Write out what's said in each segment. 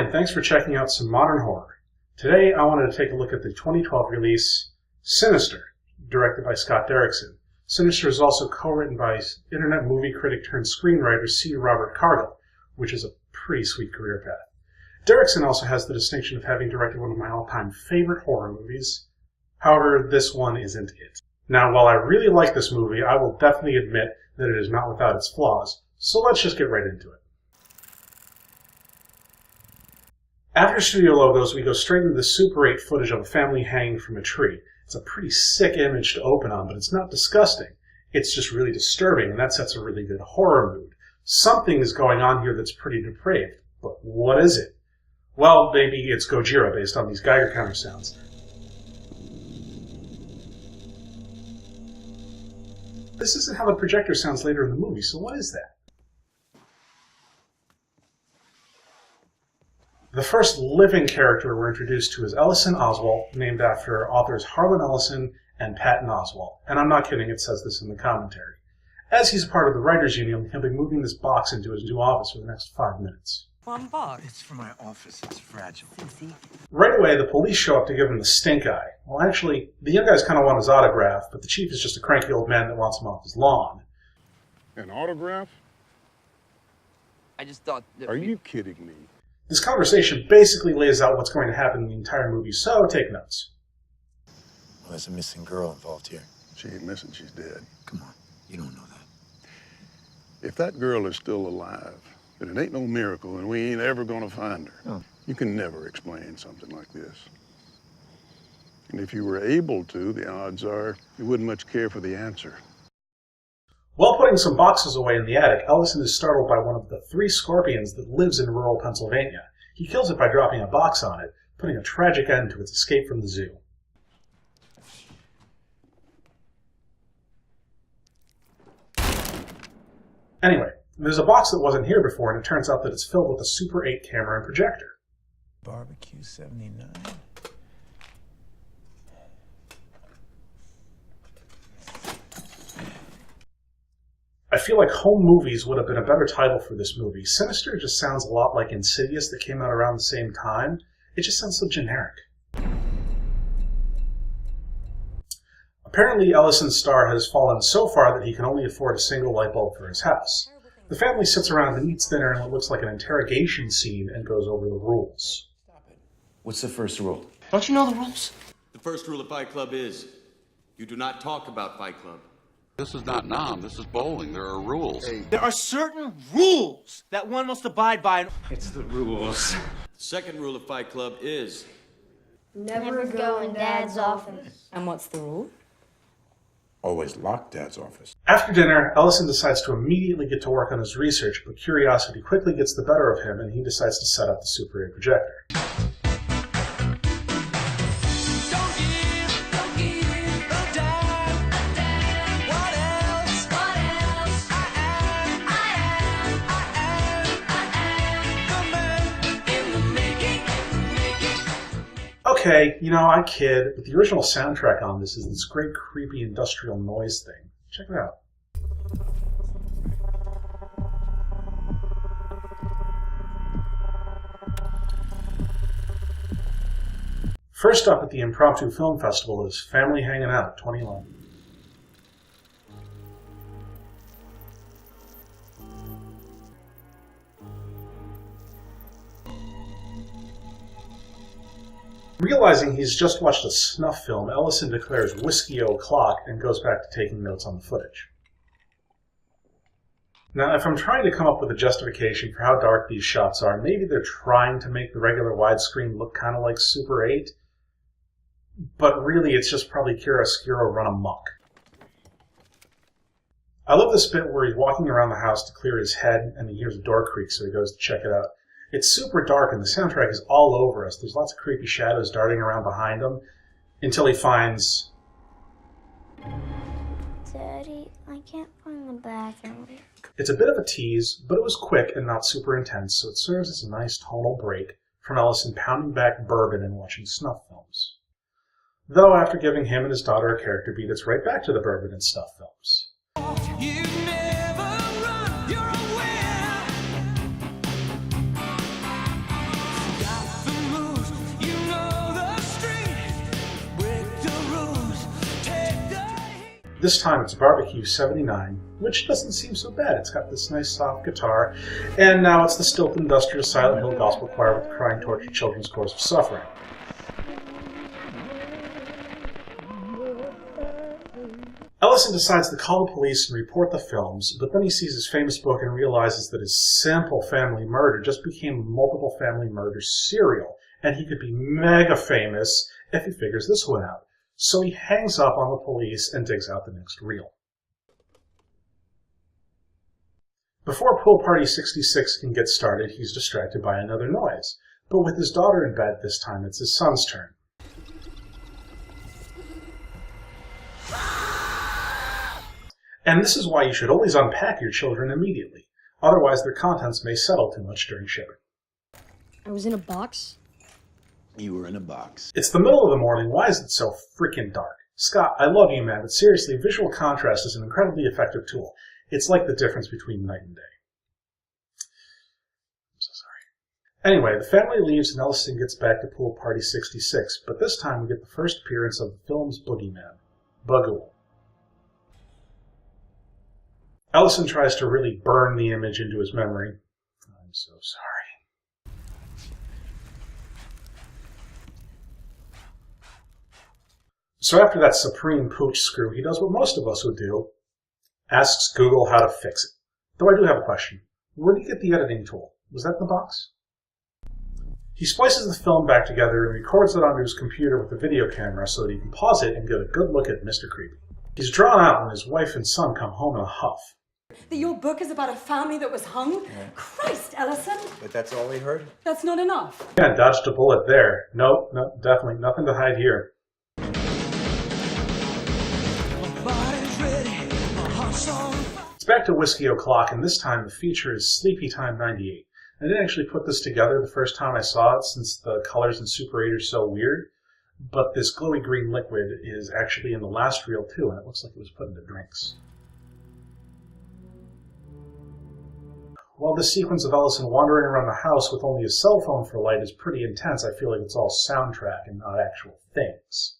and thanks for checking out some modern horror. Today I wanted to take a look at the 2012 release Sinister, directed by Scott Derrickson. Sinister is also co-written by internet movie critic turned screenwriter C. Robert Cargill, which is a pretty sweet career path. Derrickson also has the distinction of having directed one of my all-time favorite horror movies. However, this one isn't it. Now, while I really like this movie, I will definitely admit that it is not without its flaws, so let's just get right into it. After studio logos, we go straight into the Super 8 footage of a family hanging from a tree. It's a pretty sick image to open on, but it's not disgusting. It's just really disturbing, and that sets a really good horror mood. Something is going on here that's pretty depraved, but what is it? Well, maybe it's Gojira based on these Geiger counter sounds. This isn't how the projector sounds later in the movie, so what is that? The first living character we're introduced to is Ellison Oswalt, named after authors Harlan Ellison and Patton Oswalt. And I'm not kidding, it says this in the commentary. As he's a part of the writers' union, he'll be moving this box into his new office for the next 5 minutes. One box. It's for my office. It's fragile. Right away, the police show up to give him the stink eye. Well, actually, the young guys kind of want his autograph, but the chief is just a cranky old man that wants him off his lawn. An autograph? I just thought that Are you kidding me? This conversation basically lays out what's going to happen in the entire movie, so take notes. Well, there's a missing girl involved here. She ain't missing, she's dead. Come on, you don't know that. If that girl is still alive, then it ain't no miracle and we ain't ever gonna find her. Oh. You can never explain something like this. And if you were able to, the odds are you wouldn't much care for the answer. While putting some boxes away in the attic, Ellison is startled by one of the 3 scorpions that lives in rural Pennsylvania. He kills it by dropping a box on it, putting a tragic end to its escape from the zoo. Anyway, there's a box that wasn't here before, and it turns out that it's filled with a Super 8 camera and projector. Barbecue 79. I feel like Home Movies would have been a better title for this movie. Sinister just sounds a lot like Insidious that came out around the same time. It just sounds so generic. Apparently, Ellison's star has fallen so far that he can only afford a single light bulb for his house. The family sits around and eats dinner in what looks like an interrogation scene and goes over the rules. What's the first rule? Don't you know the rules? The first rule of Fight Club is, you do not talk about Fight Club. This is not Nam, this is bowling. There are rules. There are certain rules that one must abide by. It's the rules. The second rule of Fight Club is, Never go in Dad's office. And what's the rule? Always lock Dad's office. After dinner, Ellison decides to immediately get to work on his research, but curiosity quickly gets the better of him and he decides to set up the Super 8 projector. Okay, you know, I kid, but the original soundtrack on this is this great creepy industrial noise thing. Check it out. First up at the Impromptu Film Festival is Family Hanging Out 2011. Realizing he's just watched a snuff film, Ellison declares "Whiskey O'Clock" and goes back to taking notes on the footage. Now, if I'm trying to come up with a justification for how dark these shots are, maybe they're trying to make the regular widescreen look kind of like Super 8, but really it's just probably chiaroscuro run amok. I love this bit where he's walking around the house to clear his head and he hears a door creak, so he goes to check it out. It's super dark and the soundtrack is all over us. There's lots of creepy shadows darting around behind him until he finds... Daddy, I can't find the bathroom. It's a bit of a tease, but it was quick and not super intense, so it serves as a nice tonal break from Ellison pounding back bourbon and watching snuff films. Though after giving him and his daughter a character beat, it's right back to the bourbon and snuff films. You never run, you're aware. This time it's Barbecue 79, which doesn't seem so bad. It's got this nice soft guitar, and now it's the Stilt Industrial Silent Hill Gospel Choir with the crying, tortured children's chorus of suffering. Ellison decides to call the police and report the films, but then he sees his famous book and realizes that his simple family murder just became a multiple family murder serial, and he could be mega famous if he figures this one out. So he hangs up on the police and digs out the next reel. Before Pool Party 66 can get started, he's distracted by another noise. But with his daughter in bed this time, it's his son's turn. And this is why you should always unpack your children immediately. Otherwise, their contents may settle too much during shipping. I was in a box? You were in a box. It's the middle of the morning. Why is it so freaking dark? Scott, I love you, man, but seriously, visual contrast is an incredibly effective tool. It's like the difference between night and day. I'm so sorry. Anyway, the family leaves and Ellison gets back to Pool Party 66, but this time we get the first appearance of the film's Boogie Man, Bughuul. Ellison tries to really burn the image into his memory. I'm so sorry. So after that supreme pooch screw, he does what most of us would do, asks Google how to fix it. Though I do have a question. Where did he get the editing tool? Was that in the box? He splices the film back together and records it onto his computer with a video camera so that he can pause it and get a good look at Mr. Creepy. He's drawn out when his wife and son come home in a huff. That your book is about a family that was hung? Yeah. Christ, Ellison! But that's all we heard? That's not enough. Yeah, dodged a bullet there. Nope, no, definitely nothing to hide here. It's back to Whiskey O'Clock, and this time the feature is Sleepy Time 98. I didn't actually put this together the first time I saw it since the colors in Super 8 are so weird, but this glowy green liquid is actually in the last reel too, and it looks like it was put into drinks. While this sequence of Ellison wandering around the house with only his cell phone for light is pretty intense, I feel like it's all soundtrack and not actual things.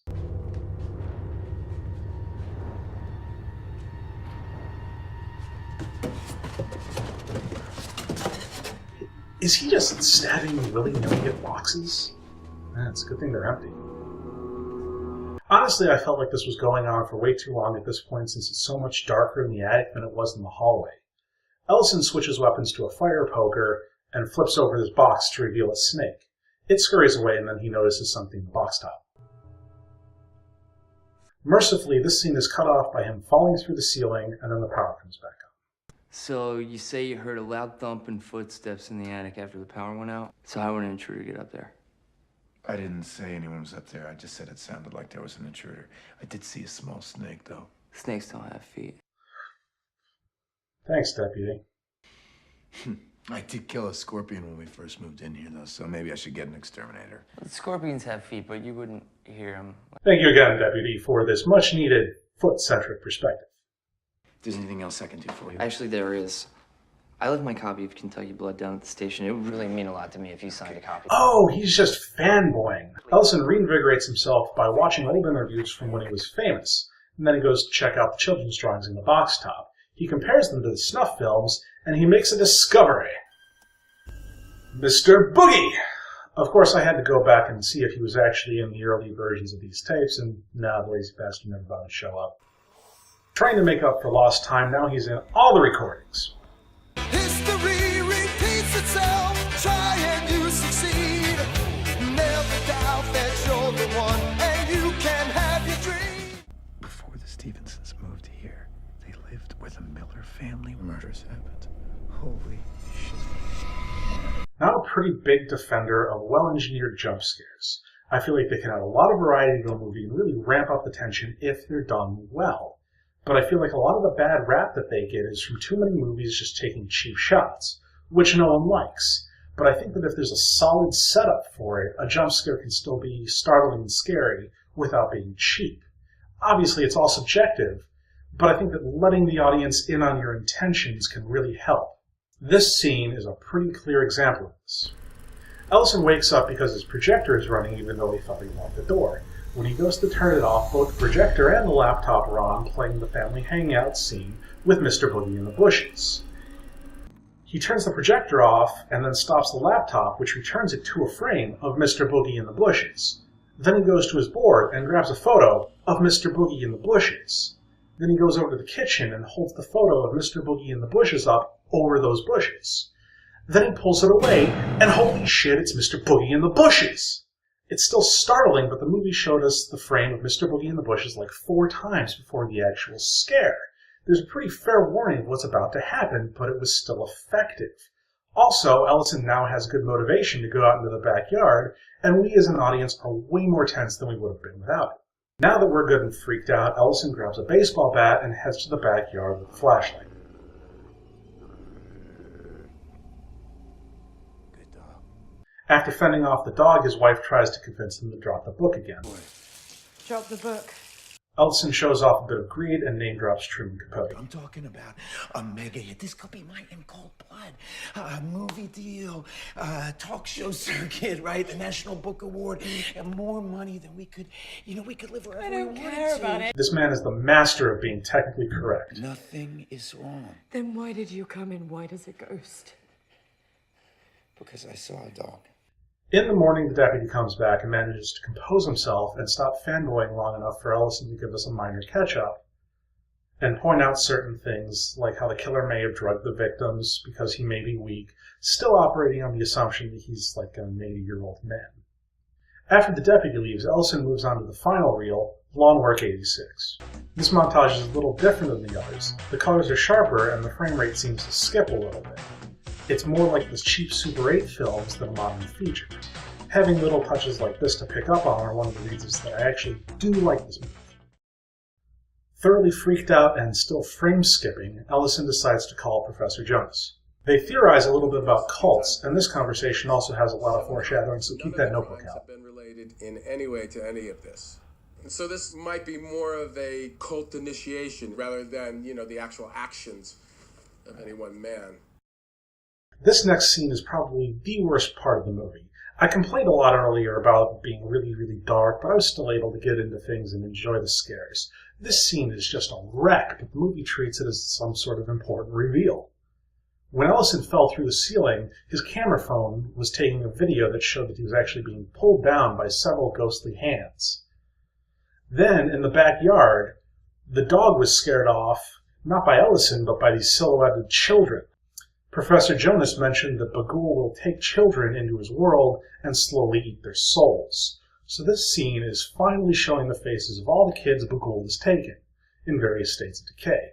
Is he just stabbing willy-nilly at boxes? It's a good thing they're empty. Honestly, I felt like this was going on for way too long at this point since it's so much darker in the attic than it was in the hallway. Ellison switches weapons to a fire poker and flips over this box to reveal a snake. It scurries away and then he notices something in the box top. Mercifully, this scene is cut off by him falling through the ceiling and then the power comes back up. So you say you heard a loud thump and footsteps in the attic after the power went out? So how would an intruder get up there? I didn't say anyone was up there. I just said it sounded like there was an intruder. I did see a small snake, though. Snakes don't have feet. Thanks, Deputy. I did kill a scorpion when we first moved in here, though, so maybe I should get an exterminator. Well, scorpions have feet, but you wouldn't hear them. Thank you again, Deputy, for this much-needed foot-centric perspective. If there's anything else I can do for you? Actually, there is. I left my copy of Kentucky Blood down at the station. It would really mean a lot to me if you signed a copy. Oh, he's just fanboying. Ellison reinvigorates himself by watching old interviews from when he was famous, and then he goes to check out the children's drawings in the box top. He compares them to the snuff films, and he makes a discovery. Mr. Boogie! Of course, I had to go back and see if he was actually in the early versions of these tapes, and nah, the lazy bastard never bothered to show up. Trying to make up for lost time, now he's in all the recordings. History repeats itself, try and you succeed. Never doubt that you're the one, and you can have your dream. Before the Stevensons moved here, they lived where the Miller family murders happened. Holy shit. Now a pretty big defender of well-engineered jump scares. I feel like they can add a lot of variety to a movie and really ramp up the tension if they're done well. But I feel like a lot of the bad rap that they get is from too many movies just taking cheap shots, which no one likes. But I think that if there's a solid setup for it, a jump scare can still be startling and scary without being cheap. Obviously, it's all subjective, but I think that letting the audience in on your intentions can really help. This scene is a pretty clear example of this. Ellison wakes up because his projector is running even though he thought he locked the door. When he goes to turn it off, both the projector and the laptop are on, playing the family hangout scene with Mr. Boogie in the bushes. He turns the projector off and then stops the laptop, which returns it to a frame of Mr. Boogie in the bushes. Then he goes to his board and grabs a photo of Mr. Boogie in the bushes. Then he goes over to the kitchen and holds the photo of Mr. Boogie in the bushes up over those bushes. Then he pulls it away, and holy shit, it's Mr. Boogie in the bushes! It's still startling, but the movie showed us the frame of Mr. Boogie in the bushes like 4 times before the actual scare. There's a pretty fair warning of what's about to happen, but it was still effective. Also, Ellison now has good motivation to go out into the backyard, and we as an audience are way more tense than we would have been without it. Now that we're good and freaked out, Ellison grabs a baseball bat and heads to the backyard with a flashlight. Good dog. After fending off the dog, his wife tries to convince him to drop the book again. Drop the book. Ellison shows off a bit of greed and name drops Truman Capote. I'm talking about a mega hit. This could be mine in cold blood. A movie deal, talk show circuit, right? The National Book Award, and more money than we could, we could live wherever we wanted to. I don't care about it. This man is the master of being technically correct. Nothing is wrong. Then why did you come in white as a ghost? Because I saw a dog. In the morning, the deputy comes back and manages to compose himself and stop fanboying long enough for Ellison to give us a minor catch-up and point out certain things, like how the killer may have drugged the victims because he may be weak, still operating on the assumption that he's like an 80-year-old man. After the deputy leaves, Ellison moves on to the final reel, Lawn Work 86. This montage is a little different than the others. The colors are sharper and the frame rate seems to skip a little bit. It's more like the cheap Super 8 films than a modern feature. Having little touches like this to pick up on are one of the reasons that I actually do like this movie. Thoroughly freaked out and still frame skipping, Ellison decides to call Professor Jonas. They theorize a little bit about cults, and this conversation also has a lot of foreshadowing, so keep that notebook out. Have been related in any way to any of this. And so this might be more of a cult initiation rather than, the actual actions of any one man. This next scene is probably the worst part of the movie. I complained a lot earlier about being really, really dark, but I was still able to get into things and enjoy the scares. This scene is just a wreck, but the movie treats it as some sort of important reveal. When Ellison fell through the ceiling, his camera phone was taking a video that showed that he was actually being pulled down by several ghostly hands. Then, in the backyard, the dog was scared off, not by Ellison, but by these silhouetted children. Professor Jonas mentioned that Bagul will take children into his world and slowly eat their souls. So this scene is finally showing the faces of all the kids Bagul has taken, in various states of decay.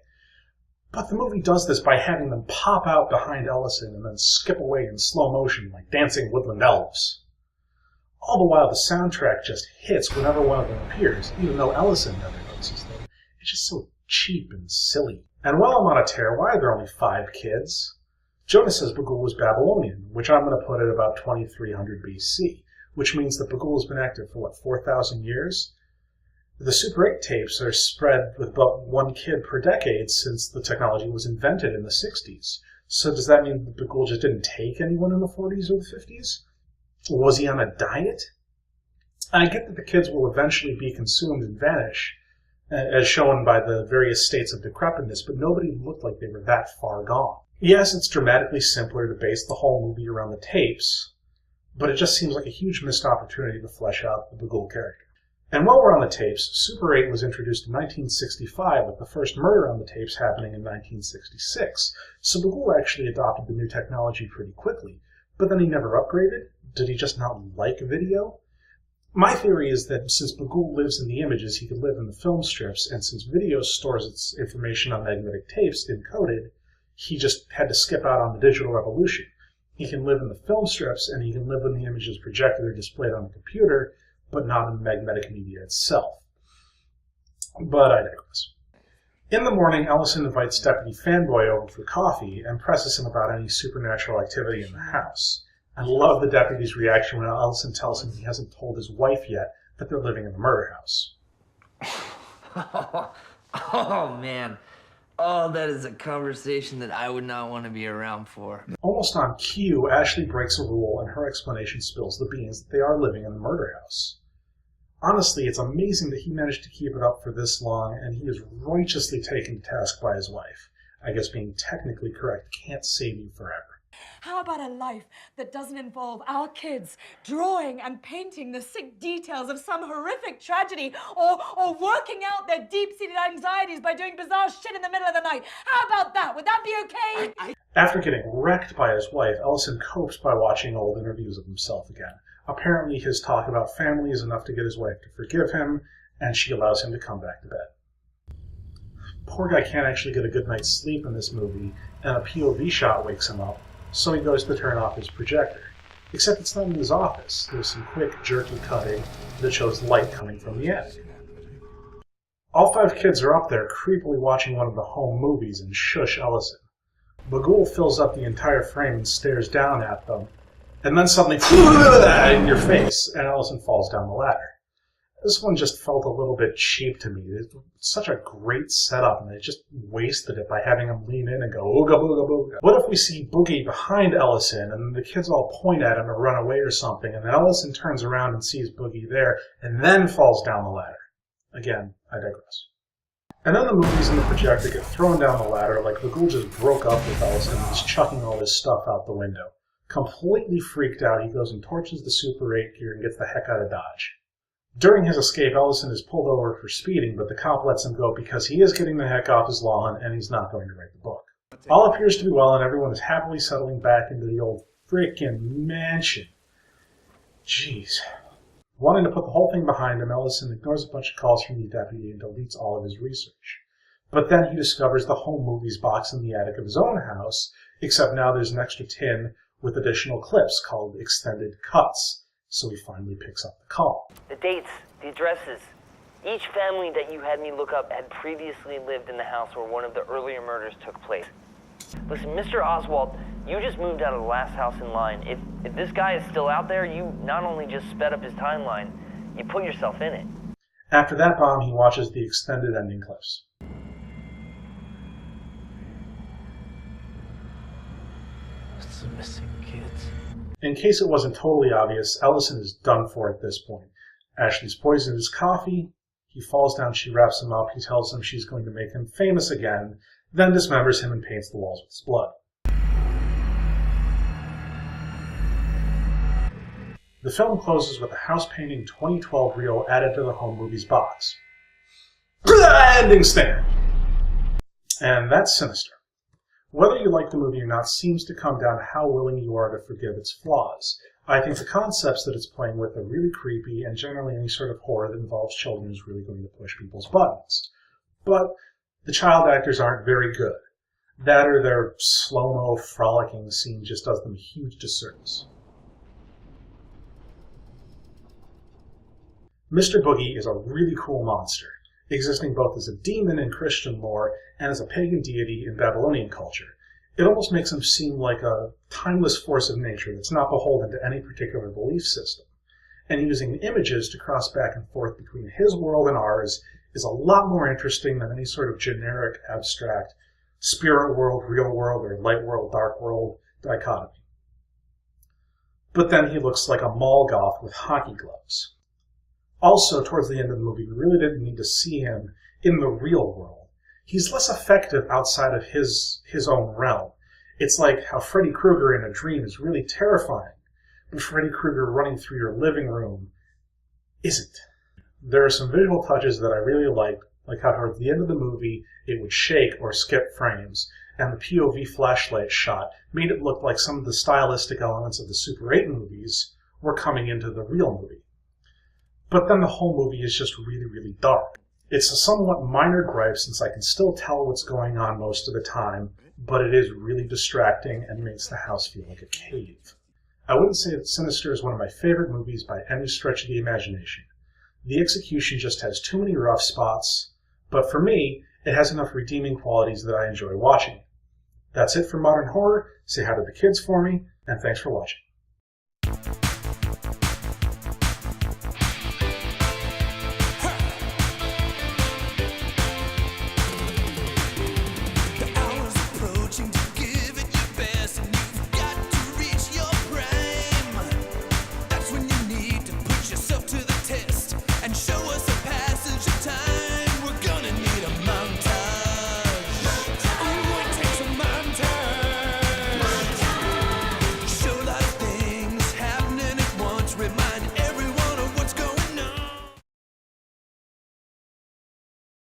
But the movie does this by having them pop out behind Ellison and then skip away in slow motion like dancing woodland elves. All the while the soundtrack just hits whenever one of them appears, even though Ellison never notices them. It's just so cheap and silly. And while I'm on a tear, why are there only 5 kids? Jonas says Bagul was Babylonian, which I'm going to put at about 2300 BC, which means that Bagul has been active for, 4,000 years? The Super 8 tapes are spread with about 1 kid per decade since the technology was invented in the 60s. So does that mean that Bagul just didn't take anyone in the 40s or the 50s? Was he on a diet? I get that the kids will eventually be consumed and vanish, as shown by the various states of decrepitness, but nobody looked like they were that far gone. Yes, it's dramatically simpler to base the whole movie around the tapes, but it just seems like a huge missed opportunity to flesh out the Bagul character. And while we're on the tapes, Super 8 was introduced in 1965, with the first murder on the tapes happening in 1966. So Bagul actually adopted the new technology pretty quickly, but then he never upgraded? Did he just not like video? My theory is that since Bagul lives in the images, he could live in the film strips, and since video stores its information on magnetic tapes encoded, he just had to skip out on the digital revolution. He can live in the film strips, and he can live when the image is projected or displayed on the computer, but not in the magnetic media itself. But I digress. In the morning, Ellison invites Deputy Fanboy over for coffee and presses him about any supernatural activity in the house. I love the deputy's reaction when Ellison tells him he hasn't told his wife yet that they're living in the murder house. Oh, man. Oh, that is a conversation that I would not want to be around for. Almost on cue, Ashley breaks a rule and her explanation spills the beans that they are living in the murder house. Honestly, it's amazing that he managed to keep it up for this long, and he is righteously taken to task by his wife. I guess being technically correct can't save you forever. How about a life that doesn't involve our kids drawing and painting the sick details of some horrific tragedy or working out their deep-seated anxieties by doing bizarre shit in the middle of the night? How about that? Would that be okay? After getting wrecked by his wife, Ellison copes by watching old interviews of himself again. Apparently his talk about family is enough to get his wife to forgive him, and she allows him to come back to bed. Poor guy can't actually get a good night's sleep in this movie, and a POV shot wakes him up, so he goes to turn off his projector. Except it's not in his office. There's some quick, jerky cutting that shows light coming from the attic. All 5 kids are up there creepily watching one of the home movies and shush Ellison. Bagul fills up the entire frame and stares down at them, and then suddenly in your face, and Ellison falls down the ladder. This one just felt a little bit cheap to me. It's such a great setup, and they just wasted it by having him lean in and go, ooga booga booga. What if we see Boogie behind Ellison, and the kids all point at him or run away or something, and then Ellison turns around and sees Boogie there, and then falls down the ladder? Again, I digress. And then the movies and the projector get thrown down the ladder like Bagul just broke up with Ellison and is chucking all his stuff out the window. Completely freaked out, he goes and torches the Super 8 gear and gets the heck out of Dodge. During his escape, Ellison is pulled over for speeding, but the cop lets him go because he is getting the heck off his lawn and he's not going to write the book. All appears to be well and everyone is happily settling back into the old frickin' mansion. Jeez. Wanting to put the whole thing behind him, Ellison ignores a bunch of calls from the deputy and deletes all of his research. But then he discovers the home movies box in the attic of his own house, except now there's an extra tin with additional clips called extended cuts. So he finally picks up the call. The dates, the addresses. Each family that you had me look up had previously lived in the house where one of the earlier murders took place. Listen, Mr. Oswald, you just moved out of the last house in line. If this guy is still out there, you not only just sped up his timeline, you put yourself in it. After that bomb, he watches the extended ending clips. It's the missing kids. In case it wasn't totally obvious, Ellison is done for at this point. Ashley's poisoned his coffee. He falls down, she wraps him up. He tells him she's going to make him famous again, then dismembers him and paints the walls with his blood. The film closes with a house painting 2012 reel added to the home movies box. Ending stinger! And that's Sinister. Whether you like the movie or not seems to come down to how willing you are to forgive its flaws. I think the concepts that it's playing with are really creepy, and generally any sort of horror that involves children is really going to push people's buttons. But the child actors aren't very good. That or their slow-mo frolicking scene just does them a huge disservice. Mr. Boogie is a really cool monster, existing both as a demon in Christian lore and as a pagan deity in Babylonian culture. It almost makes him seem like a timeless force of nature that's not beholden to any particular belief system. And using images to cross back and forth between his world and ours is a lot more interesting than any sort of generic, abstract, spirit world, real world, or light world, dark world dichotomy. But then he looks like a mall goth with hockey gloves. Also, towards the end of the movie, we really didn't need to see him in the real world. He's less effective outside of his own realm. It's like how Freddy Krueger in a dream is really terrifying, but Freddy Krueger running through your living room isn't. There are some visual touches that I really liked, like how towards the end of the movie it would shake or skip frames, and the POV flashlight shot made it look like some of the stylistic elements of the Super 8 movies were coming into the real movie. But then the whole movie is just really, really dark. It's a somewhat minor gripe since I can still tell what's going on most of the time, but it is really distracting and makes the house feel like a cave. I wouldn't say that Sinister is one of my favorite movies by any stretch of the imagination. The execution just has too many rough spots, but for me, it has enough redeeming qualities that I enjoy watching. That's it for Modern Horror. Say hi to the kids for me, and thanks for watching.